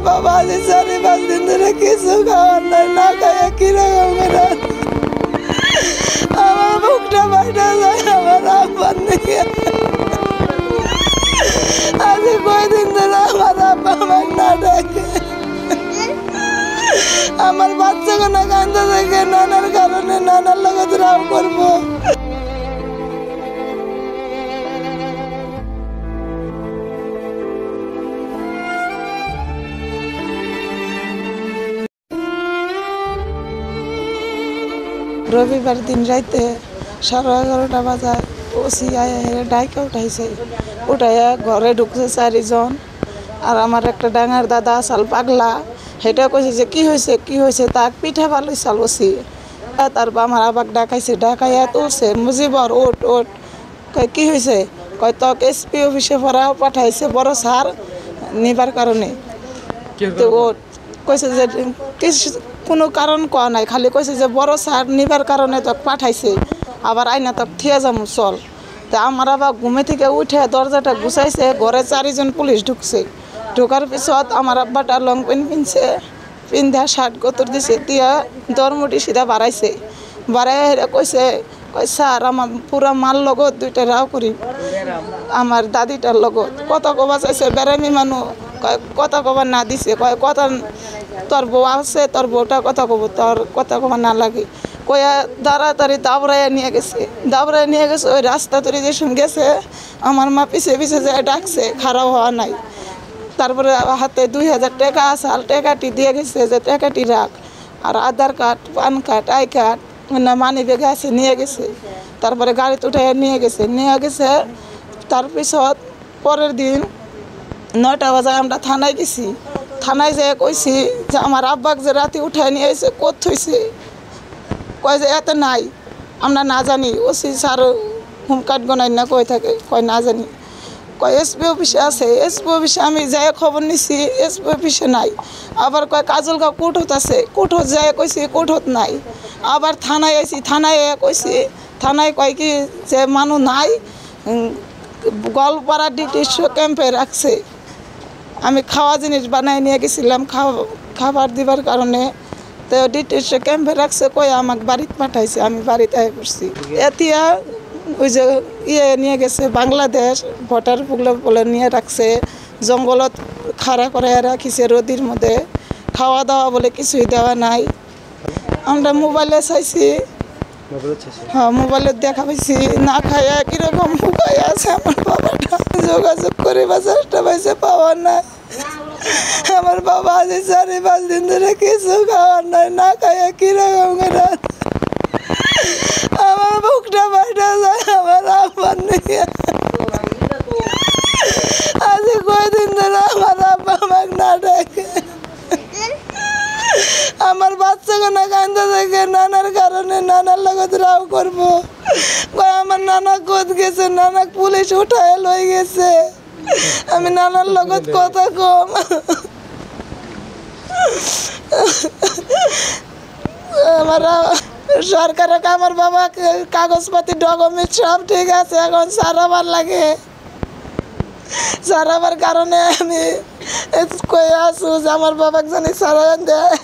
বাবা আজ 4-5 দিন ধরে কিছু খাওয়ার নাই, না খাইয়া কিরকম আমার বুকটা বাইটা যায় আমার আব্বার নিয়ে। আজ কয়দিন ধরে আমার আব্বা আমার না ডাকে, আমার বাচ্চাগুলো কান্দা দেখে নানার কারণে নানার লগে রাও করবো। রবিবার দিন রাইতে 11:30 বাজায় ওসি আয়া ডাইকা উঠাইছে, উঠাইয়া ঘরে ঢুকছে 4 জন। আর আমার একটা ডাঙার দাদা আসাল পাগলা, সেটা কইছে যে কি হয়েছে তাক পিঠা ভালোই চাল ওসি। তারপর আমার আবাক ডাকাইছে, ডাকাইয়া তুলছে, মুজিবর ওট ওট, কয় কি হয়েছে, কয় তক এসপি অফিসে পড়া পাঠাইছে বড় স্যার নিবার কারণে। তো ও কইছে যে কোনো কারণ কোয়া নাই, খালি কইছে যে বড় স্যার নিবার কারণে তক পাঠাইছে, আবার আইনা তক থিয়া যাবো চল। তো আমার আবার ঘুমে থেকে উঠে দরজাটা গুছাইছে, ঘরে 4 জন পুলিশ ঢুকছে। ঢোকার পিছত আমার আব্বাটা লং প্যান্ট পিনছে, পিন্ধা শার্ট গতর দিছে, দিয়া দরমুটি সিধা বাড়াইছে। বাড়াই কইছে, কয় স্যার আমার পুরা মাল লগত 2টা রাও করি, আমার দাদিটার লগত কথা কবা চাইছে। বেড়ামি মানুষ কয় কথা কবা না দিছে, কয় কথা তোর বউ আছে, তোর বউটা কথা কব, তোর কথা কবা না লাগে কয়া তাড়াতাড়ি দাবড়াইয়া নিয়ে গেছে। ওই রাস্তা তরি যে গেছে, আমার মা পিছে পিছে যায় ডাকছে, খারাপ হওয়া নাই। তারপরে হাতে 2000 টাকা আসাল, টাকাটি দিয়ে গেছে যে টাকাটি রাখ, আর Aadhaar card, PAN card, I card না মানি ব্যাগে আছে নিয়ে গেছে। তারপরে গাড়িতে উঠে নিয়ে গেছে। তারপিছত পরের দিন 9টা বাজায় আমরা থানায় গেছি। থানায় যেয়ে কইছি যে আমার আব্বাক যে রাতে উঠায় নিয়ে এসে কোথ হয়েছে, কয় যে এতে নাই, আমরা না জানি। ওসি স্যার হোমকার্ড গনাই না কই থাকে, কয় না জানি। কয় এসপি অফিসে আছে, এসপি অফিসে আমি যাই খবর নিছি, এসপি অফিসে নাই। আবার কয় কাজলগাঁও কোর্টত আছে, কোর্টত যাই কইছি কোর্টত নাই। আবার থানায় আইছি, থানায় কইছি, থানায় কয় কি যে মানুষ নাই, গোয়ালপাড়া ডিটি ক্যাম্পে রাখছে। আমি খাওয়া জিনিস বানাই নিয়ে গেছিলাম খাবার দিবার কারণে, তো ডিটি ক্যাম্পে রাখছে, কই আমাকে বাড়িতে পাঠাইছে, আমি বাড়িতে আয় পড়ছি। এতিয়া ওই যে নিয়ে গেছে বাংলাদেশ, ভোটার বলে নিয়ে রাখছে, জঙ্গলত খাড়া করে রাখিছে রোদির মধ্যে, খাওয়া দাওয়া বলে কিছুই দেওয়া নাই। আমরা মোবাইলে চাইছি, হ্যাঁ মোবাইলে দেখা পাইছি, না খাইয়া কিরকম উপায় আছে আমার বাবাটা, যোগাযোগ করে চেষ্টা পাইছে, পাওয়ার নাই। আমার বাবা আজ 4-5 দিন ধরে কিছু খাওয়ার নাই, না খাইয়া কিরকম আমার বুকটা বাইটা যায় আমার আব্বার নিয়ে। আজ কয়দিন ধরে আমার আব্বা আমাকে না ডাকে, আমার বাচ্চাগুলো কান্দা দেখে নানার কারণে নানার লগত রাও করবো। কয় আমার নানা কোথ গেছে, নানা পুলিশ উঠায় লই গেছে, আমি নানার লগত কথা কম। আমার সরকার আমার বাবা কাগজপাতি ডকুমেন্ট সব ঠিক আছে, এখন সারাবার লাগে। সারাবার কারণে আমি কয়ে আসু যে আমার বাবাকে জানি সারা দেয়।